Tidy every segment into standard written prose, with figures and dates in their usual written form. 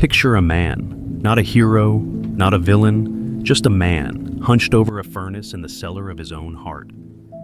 Picture a man, not a hero, not a villain, just a man, hunched over a furnace in the cellar of his own heart.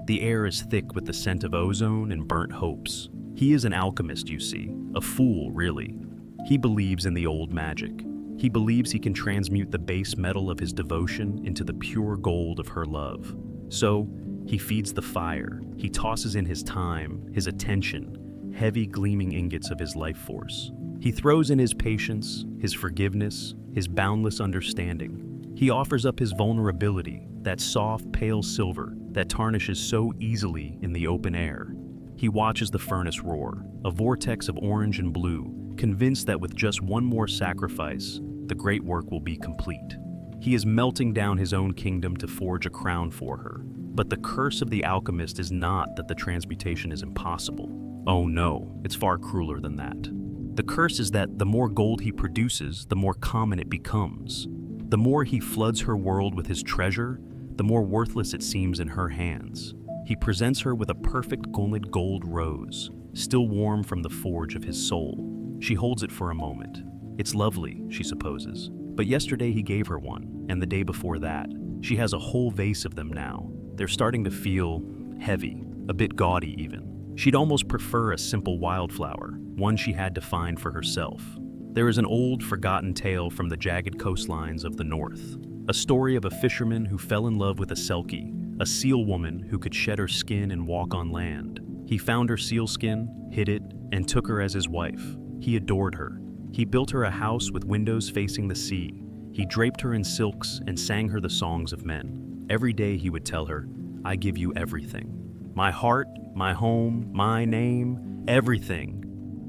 The air is thick with the scent of ozone and burnt hopes. He is an alchemist, you see, a fool, really. He believes in the old magic. He believes he can transmute the base metal of his devotion into the pure gold of her love. So, he feeds the fire. He tosses in his time, his attention, heavy gleaming ingots of his life force. He throws in his patience, his forgiveness, his boundless understanding. He offers up his vulnerability, that soft, pale silver that tarnishes so easily in the open air. He watches the furnace roar, a vortex of orange and blue, convinced that with just one more sacrifice, the great work will be complete. He is melting down his own kingdom to forge a crown for her. But the curse of the alchemist is not that the transmutation is impossible. Oh no, it's far crueler than that. The curse is that the more gold he produces, the more common it becomes. The more he floods her world with his treasure, the more worthless it seems in her hands. He presents her with a perfect gold rose, still warm from the forge of his soul. She holds it for a moment. It's lovely, she supposes. But yesterday he gave her one, and the day before that. She has a whole vase of them now. They're starting to feel heavy, a bit gaudy even. She'd almost prefer a simple wildflower, one she had to find for herself. There is an old, forgotten tale from the jagged coastlines of the north. A story of a fisherman who fell in love with a selkie, a seal woman who could shed her skin and walk on land. He found her sealskin, hid it, and took her as his wife. He adored her. He built her a house with windows facing the sea. He draped her in silks and sang her the songs of men. Every day he would tell her, "I give you everything. My heart, my home, my name, everything."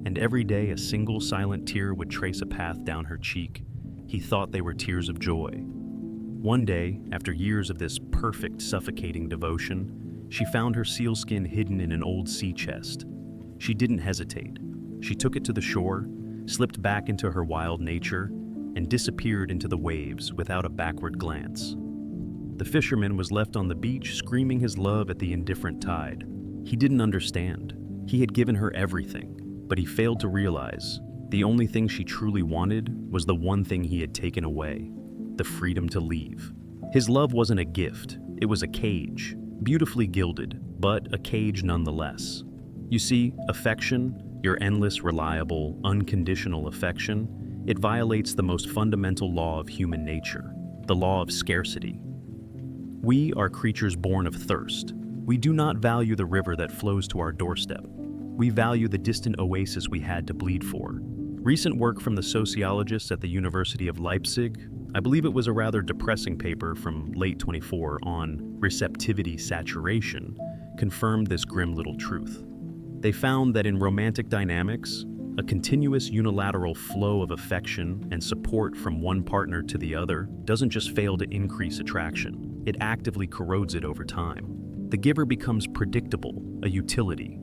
And every day a single silent tear would trace a path down her cheek. He thought they were tears of joy. One day, after years of this perfect, suffocating devotion, she found her sealskin hidden in an old sea chest. She didn't hesitate. She took it to the shore, slipped back into her wild nature, and disappeared into the waves without a backward glance. The fisherman was left on the beach screaming his love at the indifferent tide. He didn't understand. He had given her everything, but he failed to realize the only thing she truly wanted was the one thing he had taken away, the freedom to leave. His love wasn't a gift, it was a cage, beautifully gilded, but a cage nonetheless. You see, affection, your endless, reliable, unconditional affection, it violates the most fundamental law of human nature, the law of scarcity. We are creatures born of thirst. We do not value the river that flows to our doorstep. We value the distant oasis we had to bleed for. Recent work from the sociologists at the University of Leipzig, I believe it was a rather depressing paper from late 24 on receptivity saturation, confirmed this grim little truth. They found that in romantic dynamics, a continuous unilateral flow of affection and support from one partner to the other doesn't just fail to increase attraction, it actively corrodes it over time. The giver becomes predictable, a utility.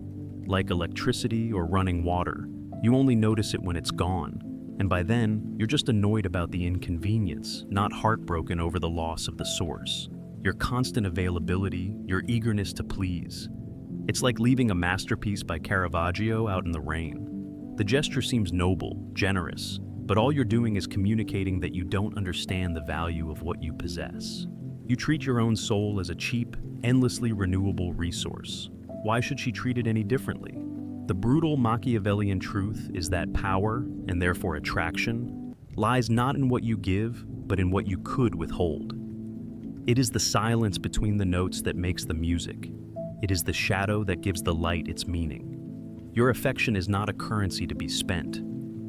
Like electricity or running water, you only notice it when it's gone, and by then, you're just annoyed about the inconvenience, not heartbroken over the loss of the source. Your constant availability, your eagerness to please. It's like leaving a masterpiece by Caravaggio out in the rain. The gesture seems noble, generous, but all you're doing is communicating that you don't understand the value of what you possess. You treat your own soul as a cheap, endlessly renewable resource. Why should she treat it any differently? The brutal Machiavellian truth is that power, and therefore attraction, lies not in what you give, but in what you could withhold. It is the silence between the notes that makes the music. It is the shadow that gives the light its meaning. Your affection is not a currency to be spent.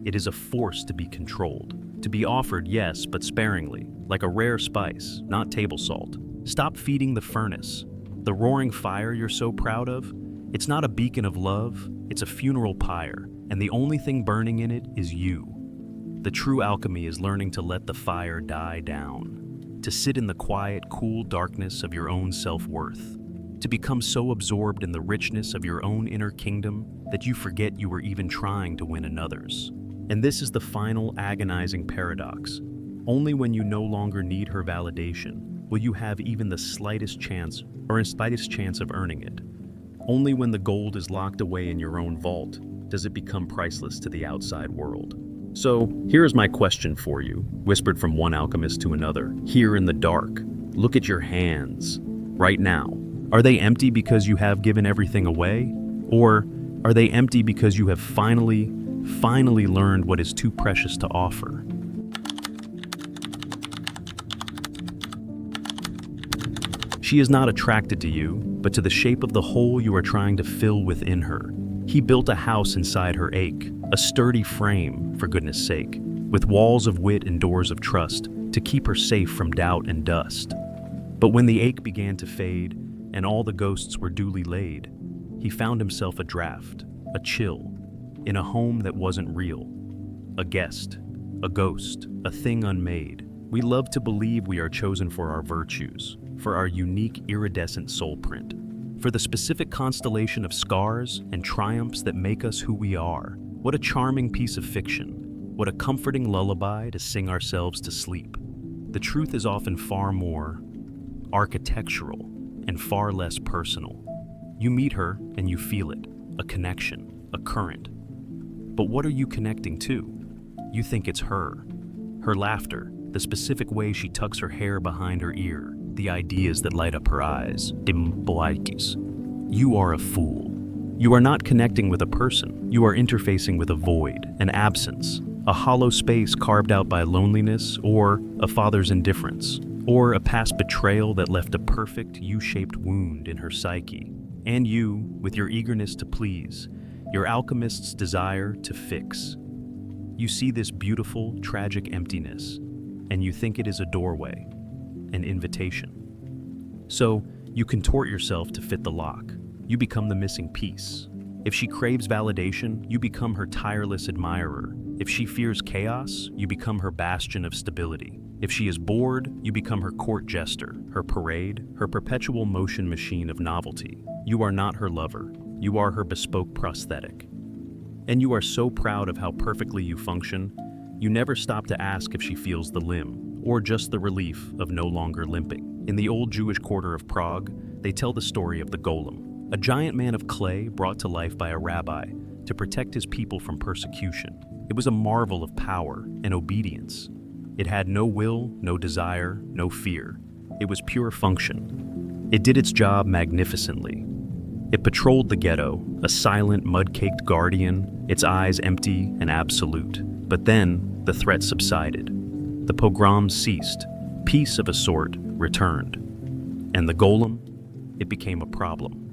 It is a force to be controlled. To be offered, yes, but sparingly, like a rare spice, not table salt. Stop feeding the furnace. The roaring fire you're so proud of, it's not a beacon of love, it's a funeral pyre, and the only thing burning in it is you. The true alchemy is learning to let the fire die down, to sit in the quiet, cool darkness of your own self-worth, to become so absorbed in the richness of your own inner kingdom that you forget you were even trying to win another's. And this is the final agonizing paradox. Only when you no longer need her validation will you have even the slightest chance of earning it. Only when the gold is locked away in your own vault does it become priceless to the outside world. So, here is my question for you, whispered from one alchemist to another. Here in the dark, look at your hands. Right now. Are they empty because you have given everything away? Or are they empty because you have finally learned what is too precious to offer? She is not attracted to you, but to the shape of the hole you are trying to fill within her. He built a house inside her ache, a sturdy frame, for goodness sake, with walls of wit and doors of trust to keep her safe from doubt and dust. But when the ache began to fade and all the ghosts were duly laid, he found himself a draft, a chill, in a home that wasn't real. A guest, a ghost, a thing unmade. We love to believe we are chosen for our virtues, for our unique iridescent soul print, for the specific constellation of scars and triumphs that make us who we are. What a charming piece of fiction. What a comforting lullaby to sing ourselves to sleep. The truth is often far more architectural and far less personal. You meet her and you feel it, a connection, a current. But what are you connecting to? You think it's her laughter, the specific way she tucks her hair behind her ear, the ideas that light up her eyes. You are a fool. You are not connecting with a person. You are interfacing with a void, an absence, a hollow space carved out by loneliness, or a father's indifference, or a past betrayal that left a perfect U-shaped wound in her psyche. And you, with your eagerness to please, your alchemist's desire to fix. You see this beautiful, tragic emptiness, and you think it is a doorway, an invitation. So, you contort yourself to fit the lock. You become the missing piece. If she craves validation, you become her tireless admirer. If she fears chaos, you become her bastion of stability. If she is bored, you become her court jester, her parade, her perpetual motion machine of novelty. You are not her lover. You are her bespoke prosthetic. And you are so proud of how perfectly you function, you never stop to ask if she feels the limb, or just the relief of no longer limping. In the old Jewish quarter of Prague, they tell the story of the golem, a giant man of clay brought to life by a rabbi to protect his people from persecution. It was a marvel of power and obedience. It had no will, no desire, no fear. It was pure function. It did its job magnificently. It patrolled the ghetto, a silent, mud-caked guardian, its eyes empty and absolute. But then, the threat subsided. The pogroms ceased. Peace of a sort returned. And the golem? It became a problem.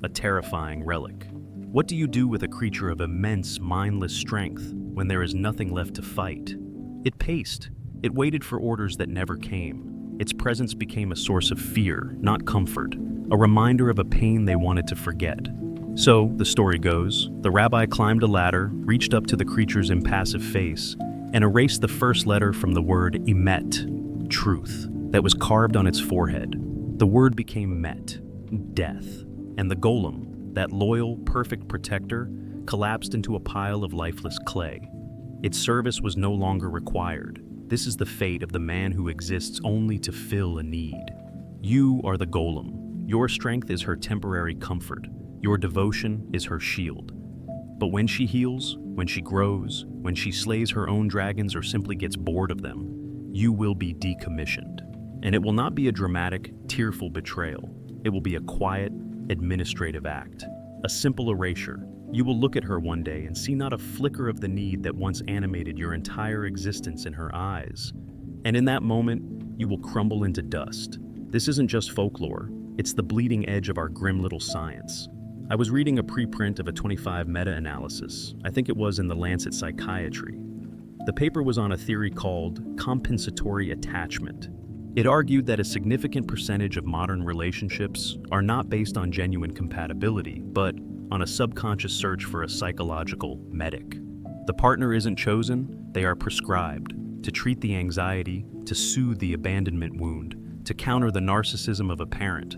A terrifying relic. What do you do with a creature of immense, mindless strength when there is nothing left to fight? It paced. It waited for orders that never came. Its presence became a source of fear, not comfort, a reminder of a pain they wanted to forget. So, the story goes, the rabbi climbed a ladder, reached up to the creature's impassive face, and erased the first letter from the word emet, truth, that was carved on its forehead. The word became met, death, and the golem, that loyal, perfect protector, collapsed into a pile of lifeless clay. Its service was no longer required. This is the fate of the man who exists only to fill a need. You are the golem. Your strength is her temporary comfort. Your devotion is her shield. But when she heals, when she grows, when she slays her own dragons or simply gets bored of them, you will be decommissioned. And it will not be a dramatic, tearful betrayal. It will be a quiet, administrative act. A simple erasure. You will look at her one day and see not a flicker of the need that once animated your entire existence in her eyes. And in that moment, you will crumble into dust. This isn't just folklore. It's the bleeding edge of our grim little science. I was reading a preprint of a 25 meta-analysis. I think it was in the Lancet Psychiatry. The paper was on a theory called compensatory attachment. It argued that a significant percentage of modern relationships are not based on genuine compatibility, but on a subconscious search for a psychological medic. The partner isn't chosen, they are prescribed to treat the anxiety, to soothe the abandonment wound, to counter the narcissism of a parent.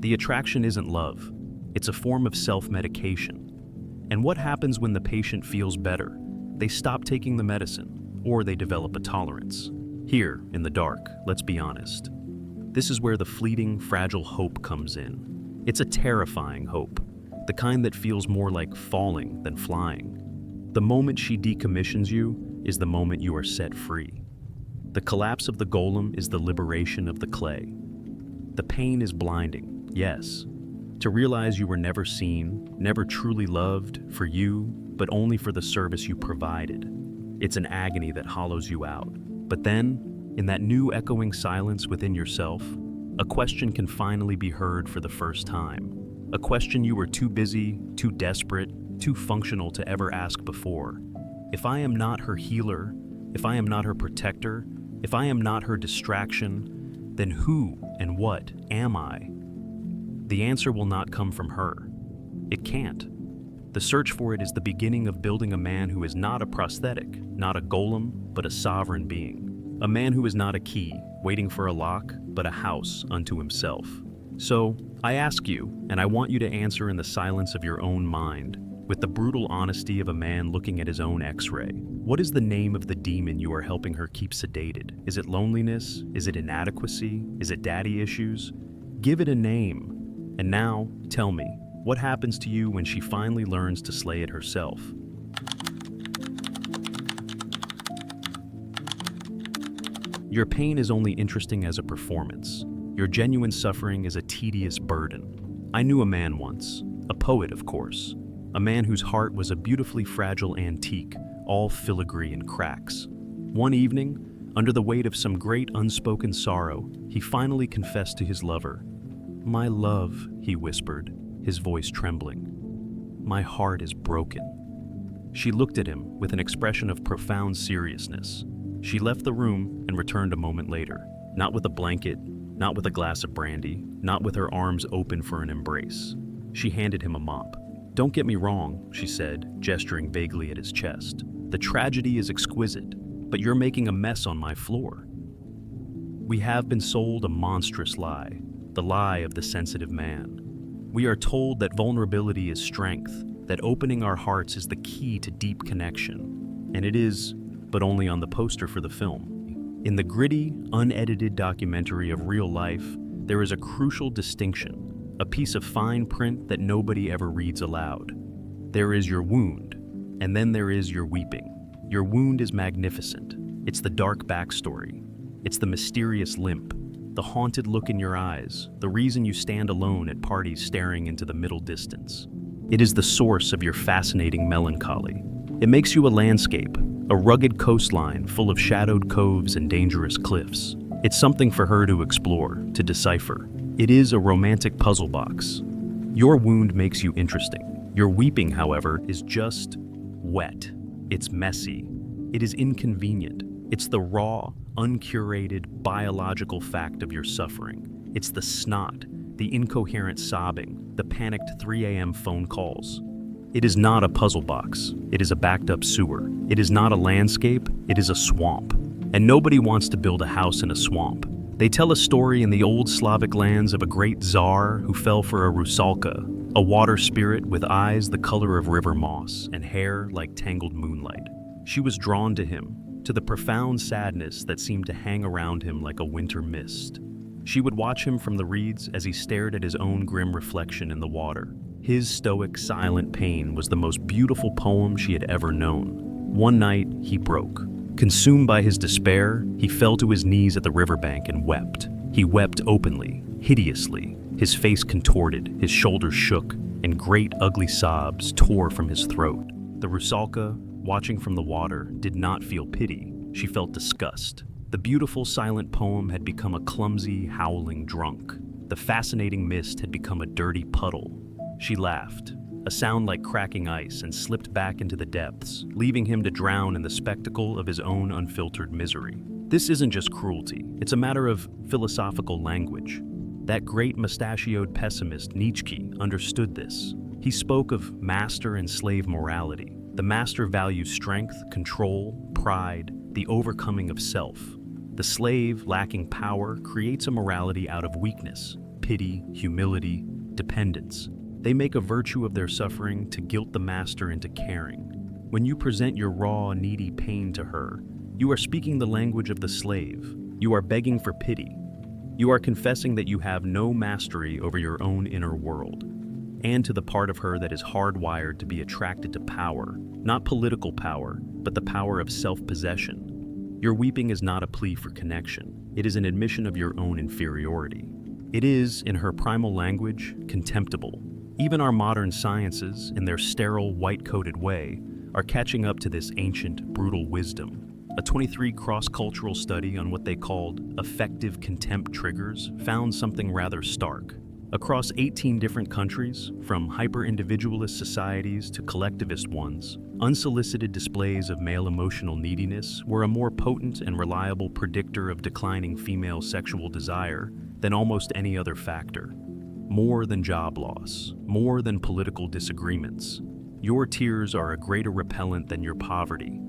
The attraction isn't love, it's a form of self-medication. And what happens when the patient feels better? They stop taking the medicine, or they develop a tolerance. Here, in the dark, let's be honest. This is where the fleeting, fragile hope comes in. It's a terrifying hope, the kind that feels more like falling than flying. The moment she decommissions you, is the moment you are set free. The collapse of the golem is the liberation of the clay. The pain is blinding, yes. To realize you were never seen, never truly loved for you, but only for the service you provided. It's an agony that hollows you out. But then, in that new echoing silence within yourself, a question can finally be heard for the first time. A question you were too busy, too desperate, too functional to ever ask before. If I am not her healer, if I am not her protector, if I am not her distraction, then who and what am I? The answer will not come from her. It can't. The search for it is the beginning of building a man who is not a prosthetic, not a golem, but a sovereign being. A man who is not a key, waiting for a lock, but a house unto himself. So, I ask you, and I want you to answer in the silence of your own mind, with the brutal honesty of a man looking at his own X-ray. What is the name of the demon you are helping her keep sedated? Is it loneliness? Is it inadequacy? Is it daddy issues? Give it a name. And now, tell me, what happens to you when she finally learns to slay it herself? Your pain is only interesting as a performance. Your genuine suffering is a tedious burden. I knew a man once, a poet of course, a man whose heart was a beautifully fragile antique, all filigree and cracks. One evening, under the weight of some great unspoken sorrow, he finally confessed to his lover. "My love," he whispered, his voice trembling. "My heart is broken." She looked at him with an expression of profound seriousness. She left the room and returned a moment later, not with a blanket, not with a glass of brandy, not with her arms open for an embrace. She handed him a mop. "Don't get me wrong," she said, gesturing vaguely at his chest. "The tragedy is exquisite, but you're making a mess on my floor." We have been sold a monstrous lie, the lie of the sensitive man. We are told that vulnerability is strength, that opening our hearts is the key to deep connection. And it is, but only on the poster for the film. In the gritty, unedited documentary of real life, there is a crucial distinction, a piece of fine print that nobody ever reads aloud. There is your wound, and then there is your weeping. Your wound is magnificent. It's the dark backstory. It's the mysterious limp, the haunted look in your eyes, the reason you stand alone at parties staring into the middle distance. It is the source of your fascinating melancholy. It makes you a landscape, a rugged coastline full of shadowed coves and dangerous cliffs. It's something for her to explore, to decipher. It is a romantic puzzle box. Your wound makes you interesting. Your weeping, however, is just wet. It's messy. It is inconvenient. It's the raw, uncurated, biological fact of your suffering. It's the snot, the incoherent sobbing, the panicked 3 a.m. phone calls. It is not a puzzle box. It is a backed-up sewer. It is not a landscape. It is a swamp. And nobody wants to build a house in a swamp. They tell a story in the old Slavic lands of a great czar who fell for a rusalka, a water spirit with eyes the color of river moss and hair like tangled moonlight. She was drawn to him, to the profound sadness that seemed to hang around him like a winter mist. She would watch him from the reeds as he stared at his own grim reflection in the water. His stoic, silent pain was the most beautiful poem she had ever known. One night, he broke. Consumed by his despair, he fell to his knees at the riverbank and wept. He wept openly, hideously. His face contorted, his shoulders shook, and great ugly sobs tore from his throat. The rusalka, watching from the water, did not feel pity. She felt disgust. The beautiful silent poem had become a clumsy, howling drunk. The fascinating mist had become a dirty puddle. She laughed, a sound like cracking ice, and slipped back into the depths, leaving him to drown in the spectacle of his own unfiltered misery. This isn't just cruelty, it's a matter of philosophical language. That great mustachioed pessimist Nietzsche understood this. He spoke of master and slave morality. The master values strength, control, pride, the overcoming of self. The slave, lacking power, creates a morality out of weakness, pity, humility, dependence. They make a virtue of their suffering to guilt the master into caring. When you present your raw, needy pain to her, you are speaking the language of the slave. You are begging for pity. You are confessing that you have no mastery over your own inner world. and to the part of her that is hardwired to be attracted to power, not political power, but the power of self-possession. Your weeping is not a plea for connection. It is an admission of your own inferiority. It is, in her primal language, contemptible. Even our modern sciences, in their sterile, white-coated way, are catching up to this ancient, brutal wisdom. A 23 cross-cultural study on what they called affective contempt triggers found something rather stark. Across 18 different countries, from hyper-individualist societies to collectivist ones, unsolicited displays of male emotional neediness were a more potent and reliable predictor of declining female sexual desire than almost any other factor. More than job loss, more than political disagreements. Your tears are a greater repellent than your poverty.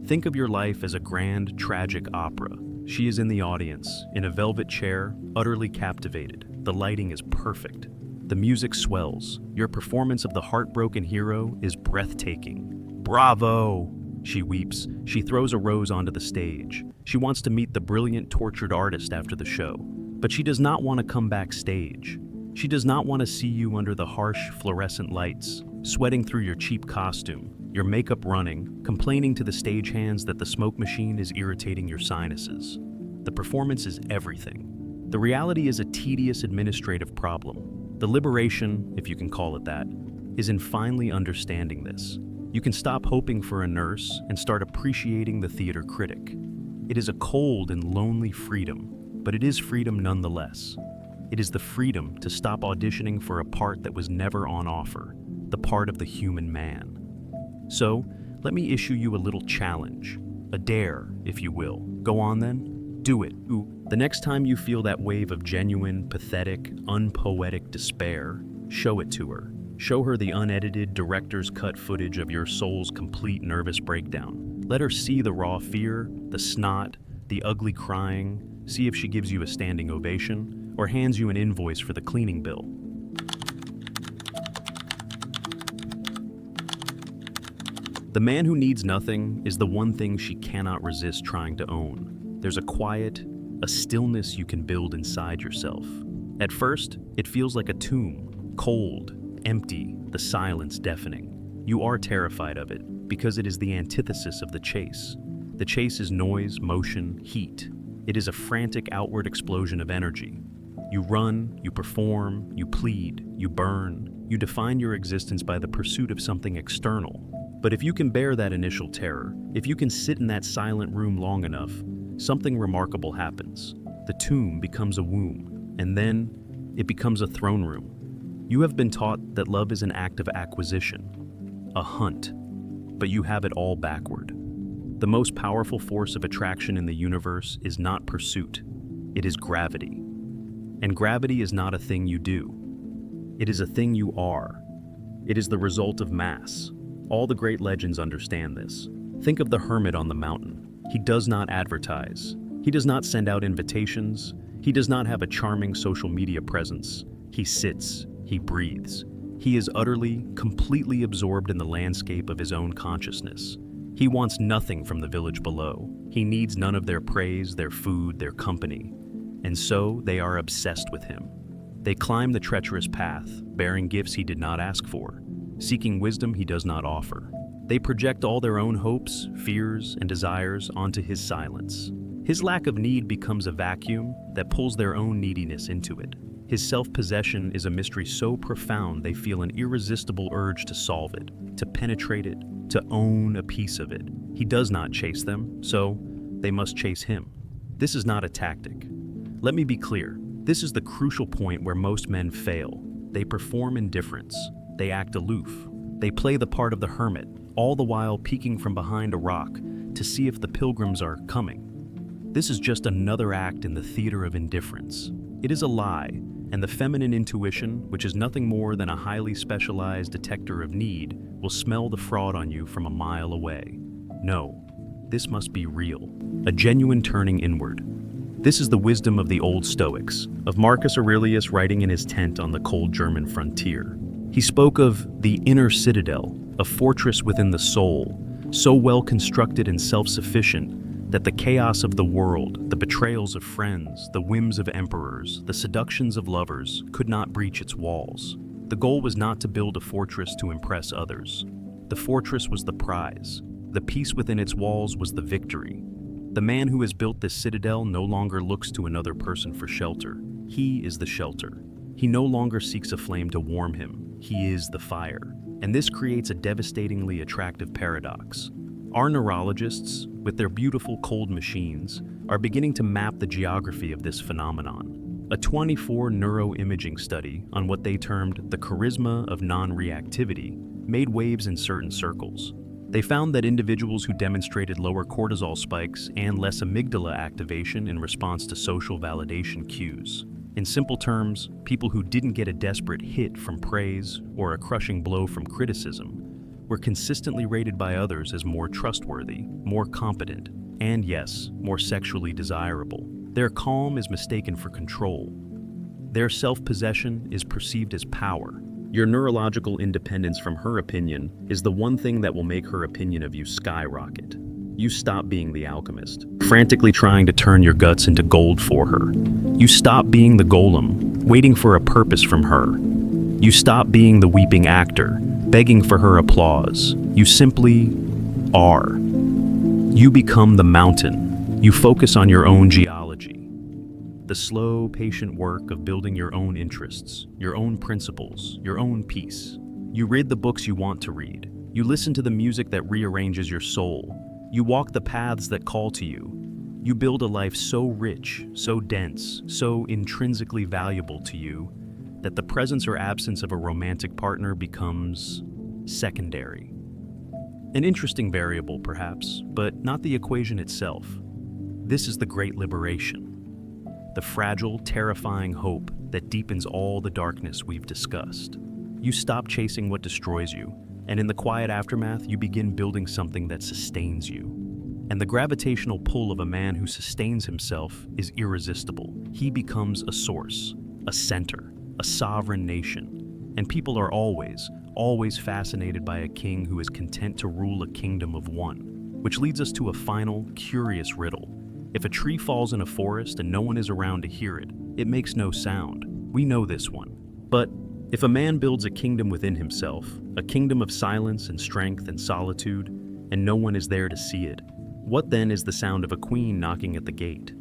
Think of your life as a grand, tragic opera. She is in the audience, in a velvet chair, utterly captivated. The lighting is perfect. The music swells. Your performance of the heartbroken hero is breathtaking. Bravo! She weeps. She throws a rose onto the stage. She wants to meet the brilliant, tortured artist after the show. But she does not want to come backstage. She does not want to see you under the harsh, fluorescent lights, sweating through your cheap costume, your makeup running, complaining to the stagehands that the smoke machine is irritating your sinuses. The performance is everything. The reality is a tedious administrative problem. The liberation, if you can call it that, is in finally understanding this. You can stop hoping for a nurse and start appreciating the theater critic. It is a cold and lonely freedom, but it is freedom nonetheless. It is the freedom to stop auditioning for a part that was never on offer, the part of the human man. So, let me issue you a little challenge, a dare, if you will. Go on then, do it. The next time you feel that wave of genuine, pathetic, unpoetic despair, show it to her. Show her the unedited, director's cut footage of your soul's complete nervous breakdown. Let her see the raw fear, the snot, the ugly crying. See if she gives you a standing ovation or hands you an invoice for the cleaning bill. The man who needs nothing is the one thing she cannot resist trying to own. There's a quiet, a stillness you can build inside yourself. At first, it feels like a tomb, cold, empty, the silence deafening. You are terrified of it because it is the antithesis of the chase. The chase is noise, motion, heat. It is a frantic outward explosion of energy. You run, you perform, you plead, you burn. You define your existence by the pursuit of something external. But if you can bear that initial terror, if you can sit in that silent room long enough, something remarkable happens. The tomb becomes a womb, and then it becomes a throne room. You have been taught that love is an act of acquisition, a hunt, but you have it all backward. The most powerful force of attraction in the universe is not pursuit, it is gravity. And gravity is not a thing you do. It is a thing you are. It is the result of mass. All the great legends understand this. Think of the hermit on the mountain. He does not advertise. He does not send out invitations. He does not have a charming social media presence. He sits, he breathes. He is utterly, completely absorbed in the landscape of his own consciousness. He wants nothing from the village below. He needs none of their praise, their food, their company. And so they are obsessed with him. They climb the treacherous path, bearing gifts he did not ask for, seeking wisdom he does not offer. They project all their own hopes, fears, and desires onto his silence. His lack of need becomes a vacuum that pulls their own neediness into it. His self-possession is a mystery so profound they feel an irresistible urge to solve it, to penetrate it, to own a piece of it. He does not chase them, so they must chase him. This is not a tactic. Let me be clear. This is the crucial point where most men fail. They perform indifference. They act aloof. They play the part of the hermit, all the while peeking from behind a rock to see if the pilgrims are coming. This is just another act in the theater of indifference. It is a lie, and the feminine intuition, which is nothing more than a highly specialized detector of need, will smell the fraud on you from a mile away. No, this must be real, a genuine turning inward. This is the wisdom of the old Stoics, of Marcus Aurelius writing in his tent on the cold German frontier. He spoke of the inner citadel, a fortress within the soul, so well constructed and self-sufficient that the chaos of the world, the betrayals of friends, the whims of emperors, the seductions of lovers could not breach its walls. The goal was not to build a fortress to impress others. The fortress was the prize. The peace within its walls was the victory. The man who has built this citadel no longer looks to another person for shelter. He is the shelter. He no longer seeks a flame to warm him. He is the fire. And this creates a devastatingly attractive paradox. Our neurologists, with their beautiful cold machines, are beginning to map the geography of this phenomenon. A 24 neuroimaging study on what they termed the charisma of non-reactivity made waves in certain circles. They found that individuals who demonstrated lower cortisol spikes and less amygdala activation in response to social validation cues. In simple terms, people who didn't get a desperate hit from praise or a crushing blow from criticism were consistently rated by others as more trustworthy, more competent, and yes, more sexually desirable. Their calm is mistaken for control. Their self-possession is perceived as power. Your neurological independence from her opinion is the one thing that will make her opinion of you skyrocket. You stop being the alchemist, frantically trying to turn your guts into gold for her. You stop being the golem, waiting for a purpose from her. You stop being the weeping actor, begging for her applause. You simply are. You become the mountain. You focus on your own geology. The slow, patient work of building your own interests, your own principles, your own peace. You read the books you want to read. You listen to the music that rearranges your soul. You walk the paths that call to you. You build a life so rich, so dense, so intrinsically valuable to you that the presence or absence of a romantic partner becomes secondary. An interesting variable, perhaps, but not the equation itself. This is the great liberation. The fragile, terrifying hope that deepens all the darkness we've discussed. You stop chasing what destroys you, and in the quiet aftermath, you begin building something that sustains you. And the gravitational pull of a man who sustains himself is irresistible. He becomes a source, a center, a sovereign nation. And people are always fascinated by a king who is content to rule a kingdom of one. Which leads us to a final, curious riddle. If a tree falls in a forest and no one is around to hear it, it makes no sound. We know this one. But if a man builds a kingdom within himself, a kingdom of silence and strength and solitude, and no one is there to see it, what then is the sound of a queen knocking at the gate?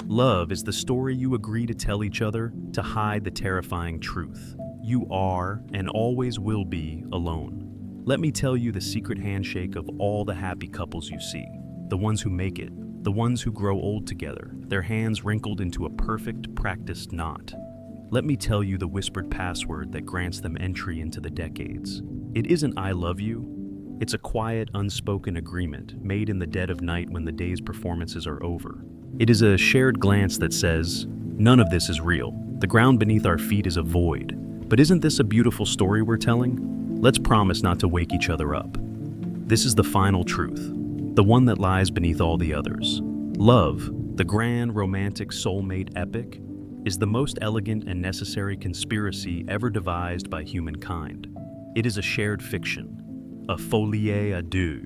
Love is the story you agree to tell each other to hide the terrifying truth. You are, and always will be, alone. Let me tell you the secret handshake of all the happy couples you see. The ones who make it. The ones who grow old together, their hands wrinkled into a perfect, practiced knot. Let me tell you the whispered password that grants them entry into the decades. It isn't "I love you." It's a quiet, unspoken agreement made in the dead of night when the day's performances are over. It is a shared glance that says, none of this is real. The ground beneath our feet is a void. But isn't this a beautiful story we're telling? Let's promise not to wake each other up. This is the final truth. The one that lies beneath all the others. Love, the grand, romantic, soulmate epic, is the most elegant and necessary conspiracy ever devised by humankind. It is a shared fiction, a folie à deux,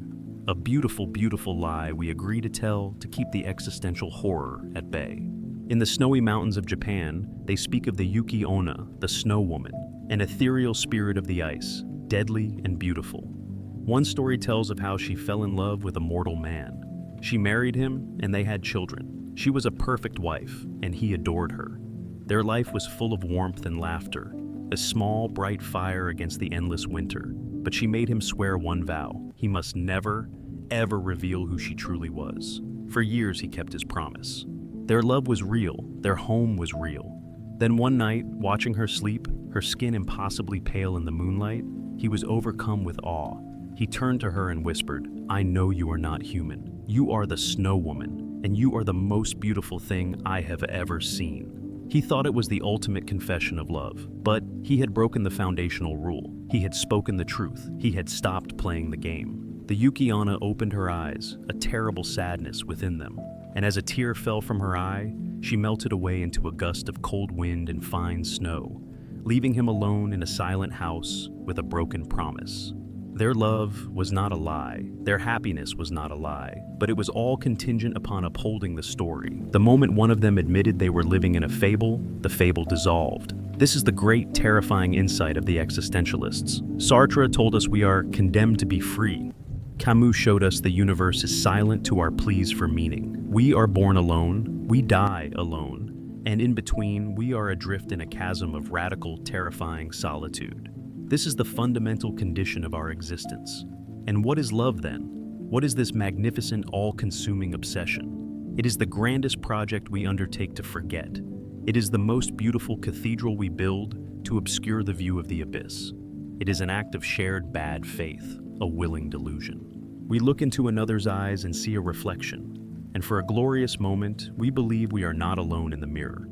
a beautiful, beautiful lie we agree to tell to keep the existential horror at bay. In the snowy mountains of Japan, they speak of the Yuki Onna, the snow woman, an ethereal spirit of the ice, deadly and beautiful. One story tells of how she fell in love with a mortal man. She married him, and they had children. She was a perfect wife, and he adored her. Their life was full of warmth and laughter, a small, bright fire against the endless winter. But she made him swear one vow. He must never, ever reveal who she truly was. For years, he kept his promise. Their love was real. Their home was real. Then one night, watching her sleep, her skin impossibly pale in the moonlight, he was overcome with awe. He turned to her and whispered, "I know you are not human. You are the snow woman, and you are the most beautiful thing I have ever seen." He thought it was the ultimate confession of love, but he had broken the foundational rule. He had spoken the truth. He had stopped playing the game. The Yuki Onna opened her eyes, a terrible sadness within them. And as a tear fell from her eye, she melted away into a gust of cold wind and fine snow, leaving him alone in a silent house with a broken promise. Their love was not a lie, their happiness was not a lie, but it was all contingent upon upholding the story. The moment one of them admitted they were living in a fable, the fable dissolved. This is the great, terrifying insight of the existentialists. Sartre told us we are condemned to be free. Camus showed us the universe is silent to our pleas for meaning. We are born alone, we die alone, and in between, we are adrift in a chasm of radical, terrifying solitude. This is the fundamental condition of our existence. And what is love then? What is this magnificent, all-consuming obsession? It is the grandest project we undertake to forget. It is the most beautiful cathedral we build to obscure the view of the abyss. It is an act of shared bad faith, a willing delusion. We look into another's eyes and see a reflection, and for a glorious moment, we believe we are not alone in the mirror.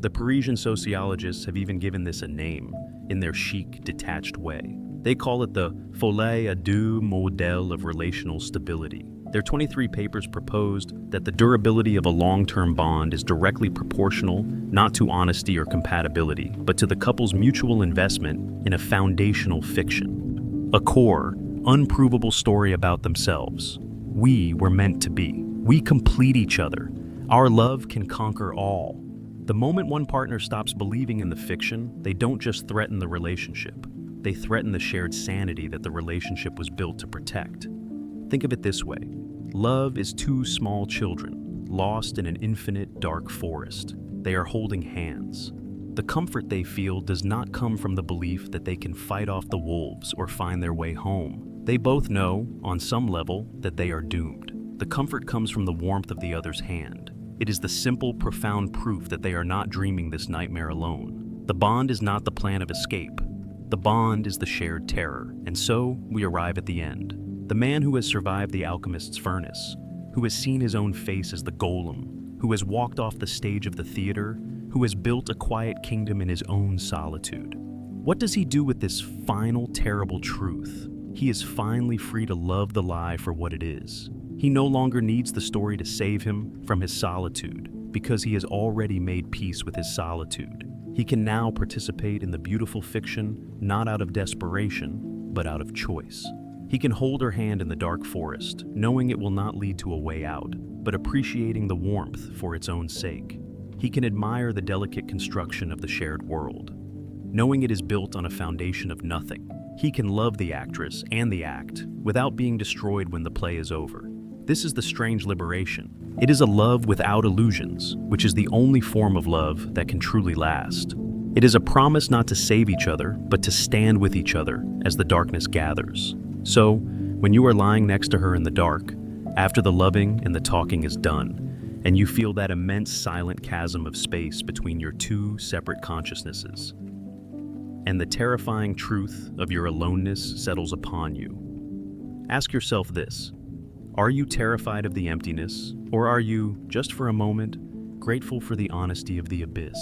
The Parisian sociologists have even given this a name, in their chic, detached way. They call it the folie à deux modèle of relational stability. Their 23 papers proposed that the durability of a long-term bond is directly proportional not to honesty or compatibility, but to the couple's mutual investment in a foundational fiction, a core, unprovable story about themselves. We were meant to be. We complete each other. Our love can conquer all. The moment one partner stops believing in the fiction, they don't just threaten the relationship. They threaten the shared sanity that the relationship was built to protect. Think of it this way. Love is two small children, lost in an infinite dark forest. They are holding hands. The comfort they feel does not come from the belief that they can fight off the wolves or find their way home. They both know, on some level, that they are doomed. The comfort comes from the warmth of the other's hand. It is the simple, profound proof that they are not dreaming this nightmare alone. The bond is not the plan of escape. The bond is the shared terror, and so we arrive at the end. The man who has survived the alchemist's furnace, who has seen his own face as the golem, who has walked off the stage of the theater, who has built a quiet kingdom in his own solitude. What does he do with this final, terrible truth? He is finally free to love the lie for what it is. He no longer needs the story to save him from his solitude, because he has already made peace with his solitude. He can now participate in the beautiful fiction, not out of desperation, but out of choice. He can hold her hand in the dark forest, knowing it will not lead to a way out, but appreciating the warmth for its own sake. He can admire the delicate construction of the shared world, knowing it is built on a foundation of nothing. He can love the actress and the act without being destroyed when the play is over. This is the strange liberation. It is a love without illusions, which is the only form of love that can truly last. It is a promise not to save each other, but to stand with each other as the darkness gathers. So, when you are lying next to her in the dark, after the loving and the talking is done, and you feel that immense silent chasm of space between your two separate consciousnesses, and the terrifying truth of your aloneness settles upon you, ask yourself this: are you terrified of the emptiness, or are you, just for a moment, grateful for the honesty of the abyss?